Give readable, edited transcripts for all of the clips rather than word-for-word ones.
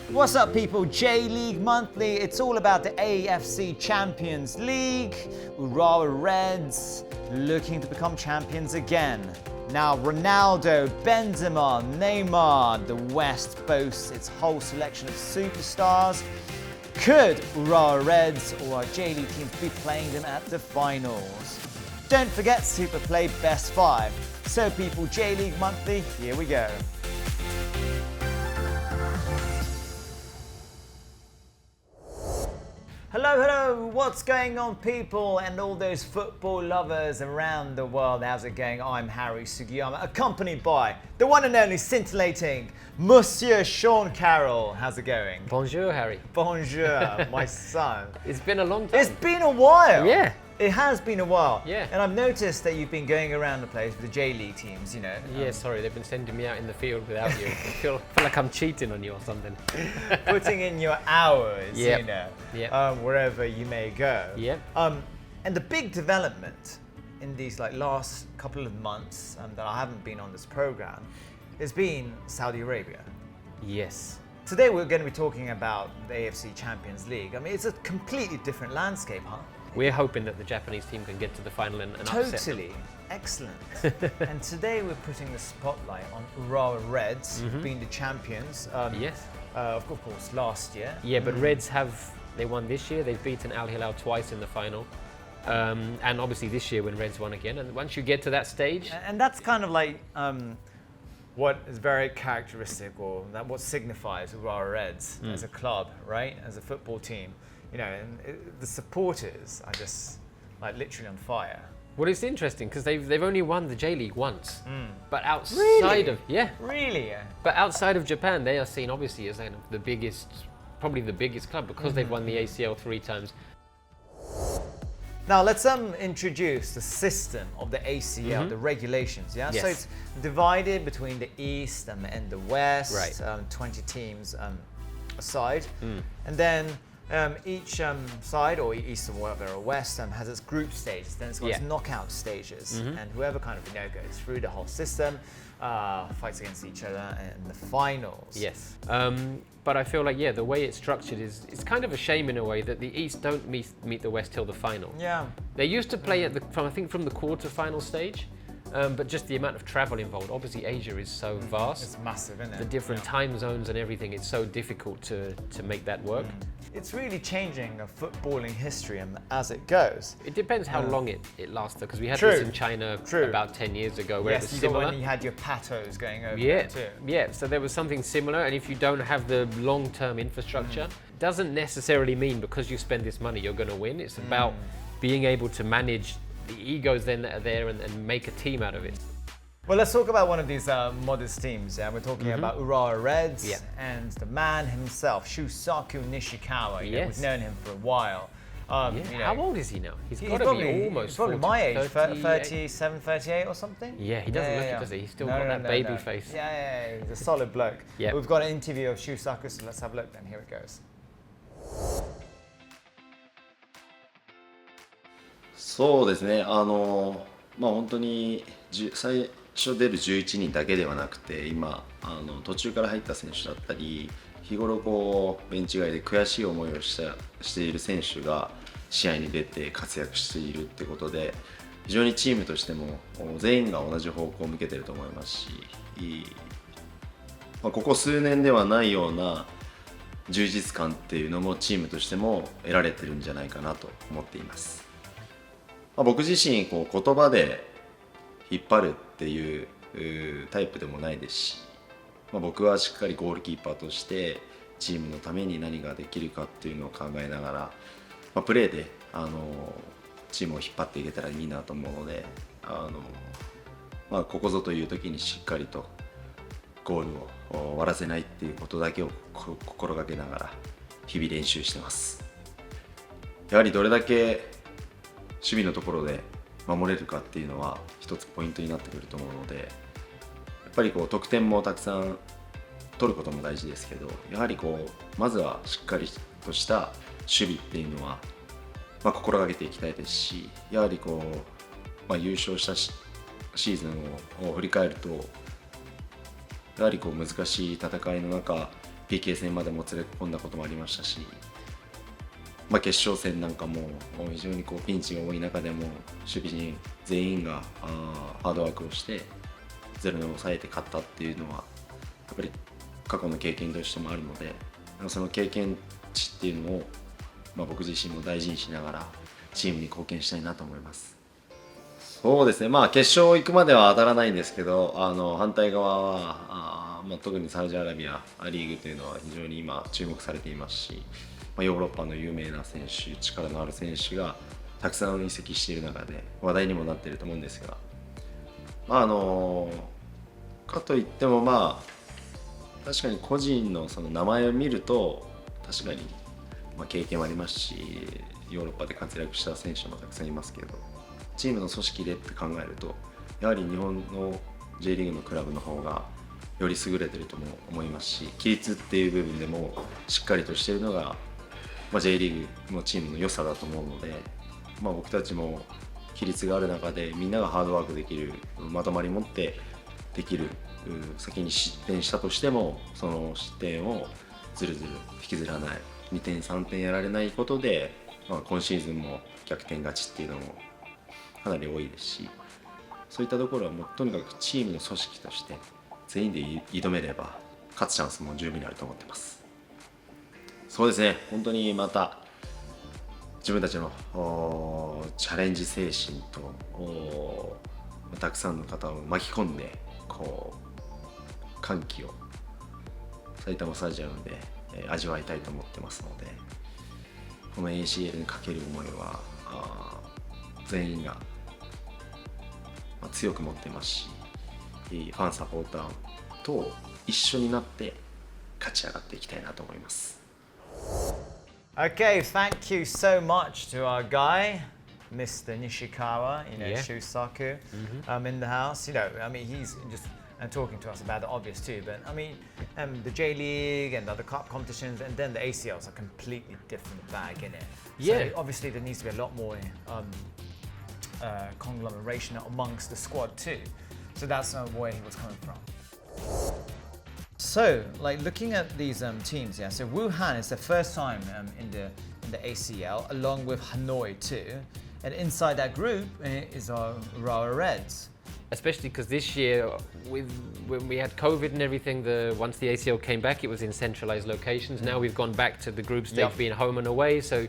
What's up, people? J.LEAGUE Monthly. It's all about the AFC Champions League. Urawa Reds looking to become champions again. Now, Ronaldo, Benzema, Neymar, the West boasts its whole selection of superstars. Could Urawa Reds or our J.LEAGUE teams be playing them at the finals? Don't forget Superplay Best 5. So, people, J.LEAGUE Monthly, here we go. Hello, hello, what's going on, people, and all those football lovers around the world? How's it going? I'm Harry Sugiyama, accompanied by the one and only scintillating Monsieur Sean Carroll. How's it going? Bonjour, Harry. Bonjour, my son. It's been a long time. It's been a while. Yeah. It has been a while. Yeah. And I've noticed that you've been going around the place with the J.LEAGUE teams, you know. Yeah, sorry, they've been sending me out in the field without you. I feel like I'm cheating on you or something. Putting in your hours, Yep. you know, Yep. Wherever you may go. Yep. And the big development in these last couple of months that I haven't been on this program has been Saudi Arabia. Yes. Today we're going to be talking about the AFC Champions League. I mean, it's a completely different landscape, huh? We're hoping that the Japanese team can get to the final and upset them. Totally. Excellent. And today we're putting the spotlight on Urawa Reds, being the champions. Yes. Of course, last year. Yeah, but Reds they won this year. They've beaten Al Hilal twice in the final. And obviously this year when Reds won again. And once you get to that stage... And that's kind of like what is very characteristic, or what signifies Urawa Reds as a club, right? As a football team. You know, and the supporters are just literally on fire. Well, it's interesting because they've only won the J-League once, but outside Really? of Really? but outside of Japan, they are seen obviously as the biggest, probably the biggest club because they've won the ACL 3 times. Now let's introduce the system of the ACL, the regulations. Yeah, Yes. so it's divided between the East and the West. Right. 20 teams aside, and then each side, or East or West, has its group stages. Then it's got its knockout stages, and whoever kind of goes through the whole system fights against each other in the finals. Yes. But I feel like, the way it's structured it's kind of a shame in a way that the East don't meet the West till the final. Yeah. They used to play I think from the quarter-final stage, but just the amount of travel involved. Obviously, Asia is so vast. It's massive, isn't it? The different time zones and everything, it's so difficult to make that work. It's really changing footballing history as it goes. It depends how long it lasted, because we had True. this in China about 10 years ago where it was Yes, similar. when you had your patos going over Yeah, there too. yeah. So there was something similar, and if you don't have the long-term infrastructure, doesn't necessarily mean because you spend this money you're going to win. It's about being able to manage the egos then that are there and make a team out of it. Well, let's talk about one of these modest teams. Yeah, we're talking about Urawa Reds and the man himself, Shusaku Nishikawa. You know, Yes. we've known him for a while. You know, How old is he now? He's he's got to probably, be almost he's probably 40, my age, 38. 37, 38 or something. Yeah, he doesn't look it, does he? He's still got that baby face. Yeah, he's a solid bloke. Yeah. We've got an interview of Shusaku, so let's have a look then. Here it goes. そうですね、本当に最初出る11人だけではなくて、今途中から入った選手だったり、日頃ベンチ外で悔しい思いをしている選手が試合に出て活躍しているってことで、非常にチームとしても全員が同じ方向を向けていると思いますし、ここ数年ではないような充実感っていうのもチームとしても得られてるんじゃないかなと思っています。僕自身言葉で引っ張るっていうタイプでもないですし、僕はしっかりゴールキーパーとしてチームのために何ができるかっていうのを考えながら、プレーでチームを引っ張っていけたらいいなと思うので、ここぞという時にしっかりとゴールを終わらせないっていうことだけを心がけながら日々練習してます。やはりどれだけ守備のところで守れるかっていうのは一つポイントになってくると思うので、やっぱり得点もたくさん取ることも大事ですけど、やはりまずはしっかりとした守備っていうのは、心がけていきたいですし、やはり優勝したシーズンを振り返ると、やはり難しい戦いの中 PK 戦までもつれ込んだこともありましたし、決勝戦なんかも非常にピンチが多い中でも守備陣全員がハードワークをして0に抑えて勝ったっていうのはやっぱり過去の経験としてもあるので、その経験値っていうのを、僕自身も大事にしながらチームに貢献したいなと思います。そうですね、決勝行くまでは当たらないんですけど、反対側は特にサウジアラビアリーグというのは非常に今注目されていますし、ヨーロッパの有名な選手、力のある選手がたくさん移籍している中で話題にもなっていると思うんですが、かといっても確かに個人のその名前を見ると確かに経験もありますし、ヨーロッパで活躍した選手もたくさんいますけど、チームの組織でって考えるとやはり日本の J リーグのクラブの方がより優れているとも思いますし、規律っていう部分でもしっかりとしているのが、J リーグのチームの良さだと思うので、僕たちも規律がある中でみんながハードワークできる、まとまり持ってできる、先に失点したとしてもその失点をずるずる引きずらない、2点3点やられないことで、今シーズンも逆転勝ちっていうのもかなり多いですし、そういったところはもうとにかくチームの組織として全員で挑めれば勝つチャンスも十分にあると思ってます。そうですね、本当にまた自分たちのチャレンジ精神とたくさんの方を巻き込んで歓喜を埼玉スタジアムで味わいたいと思ってますので、この ACL にかける思いは全員が強く持ってますし、ファンサポーターと一緒になって勝ち上がっていきたいなと思います。Okay, thank you so much to our guy, Mr. Nishikawa, Shusaku, in the house. He's just talking to us about the obvious too, but the J-League and the other cup competitions and then the ACL is a completely different bag, in it? Yeah. So obviously there needs to be a lot more conglomeration amongst the squad too. So that's where he was coming from. So, looking at these teams, so Wuhan is the first time in the ACL, along with Hanoi too, and inside that group is our Urawa Reds. Especially because this year, when we had COVID and everything, once the ACL came back, it was in centralized locations. Now we've gone back to the group stage being home and away, so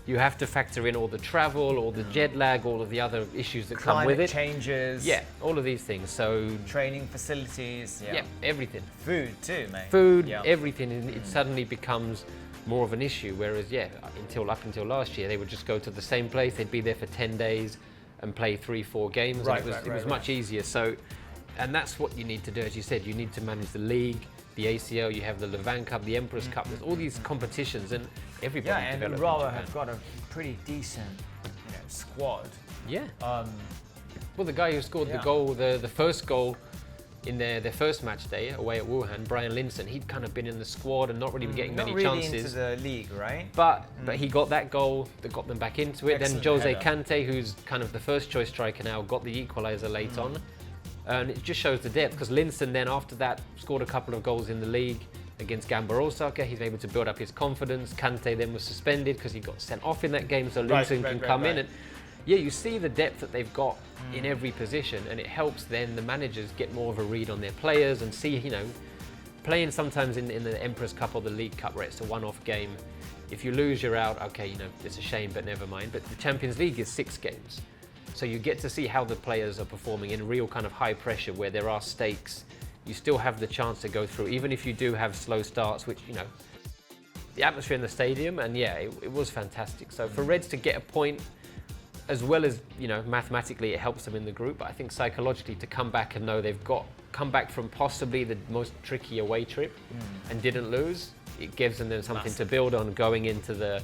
you have to factor in all the travel, all the jet lag, all of the other issues that come with it. Climate changes. Yeah, all of these things. So training facilities. yeah, everything. Food too, mate. Food, everything. It suddenly becomes more of an issue. Whereas, up until last year, they would just go to the same place. They'd be there for 10 days and play 3-4 games. Right, and it was much easier. So, and that's what you need to do. As you said, you need to manage the league, the ACL. You have the Levant Cup, the Empress Cup. There's all these competitions, and everybody. Yeah, and Urawa have got a pretty decent, squad. Yeah. Well, the guy who scored the goal, the first goal in their first match day away at Wuhan, Brian Linson, he'd kind of been in the squad and not really getting many chances. Not really into the league, right? But he got that goal that got them back into it. Excellent Then Jose header. Kante, who's kind of the first choice striker now, got the equaliser late on. And it just shows the depth, because Linson then after that scored a couple of goals in the league against Gamba Osaka. He's able to build up his confidence. Kante then was suspended because he got sent off in that game, so Linson can come in. And yeah, you see the depth that they've got in every position, and it helps then the managers get more of a read on their players and see, playing sometimes in the Emperor's Cup or the League Cup where it's a one-off game. If you lose, you're out. Okay, it's a shame, but never mind. But the Champions League is 6 games. So you get to see how the players are performing in real kind of high pressure where there are stakes. You still have the chance to go through, even if you do have slow starts, which, the atmosphere in the stadium, and yeah, it was fantastic. So for Reds to get a point, as well as, mathematically it helps them in the group, but I think psychologically to come back and know they've come back from possibly the most tricky away trip and didn't lose, it gives them then something to build on going into the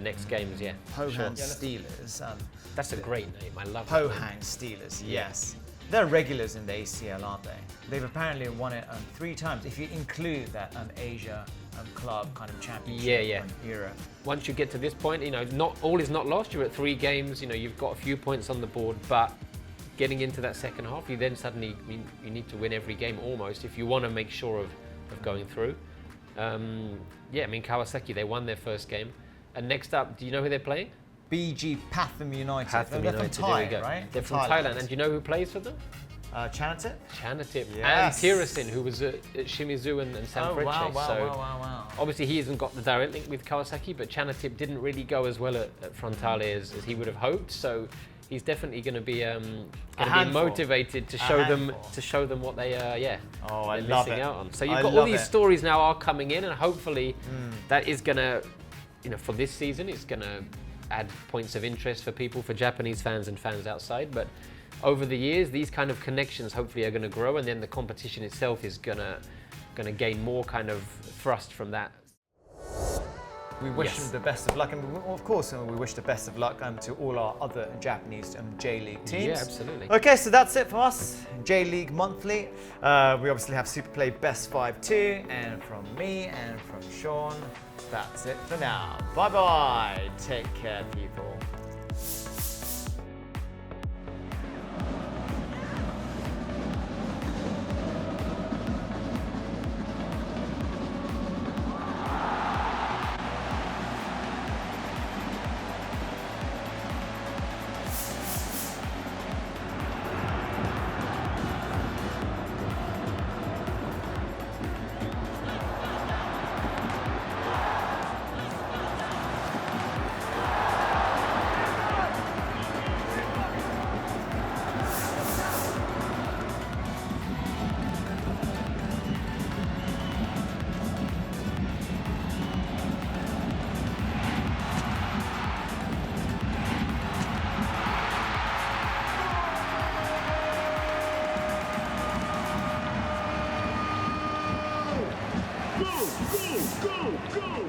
next games, Pohang Steelers. That's a great name, I love it. Pohang Steelers, yes. They're regulars in the ACL, aren't they? They've apparently won it 3 times, if you include that Asia club kind of championship in Europe. Once you get to this point, not all is not lost. You're at 3 games, you've got a few points on the board, but getting into that second half, you then suddenly you need to win every game almost if you want to make sure of going through. Yeah, I mean, Kawasaki, they won their first game. And next up, do you know who they're playing? BG Pathum United. Pathum They're United, from there we Thai, go. right? They're from Thailand. And do you know who plays for them? Chanatip? Chanatip. Yes. And Tirasin, who was at Shimizu and Sanfrecce. Wow. Obviously, he hasn't got the direct link with Kawasaki, but Chanatip didn't really go as well at Frontale as he would have hoped. So he's definitely going to be motivated to show them what they they're missing out on. So you've got all these stories now are coming in, and hopefully that is going to, for this season, it's going to add points of interest for people, for Japanese fans and fans outside. But over the years, these kind of connections hopefully are going to grow, and then the competition itself is going to gain more kind of thrust from that. We wish them the best of luck, and of course we wish the best of luck to all our other Japanese J-League teams. Yeah, absolutely. Okay, so that's it for us, J-League Monthly. We obviously have Superplay Best 5 too, and from me and from Sean, that's it for now. Bye-bye. Take care, people. Go, go, go, go!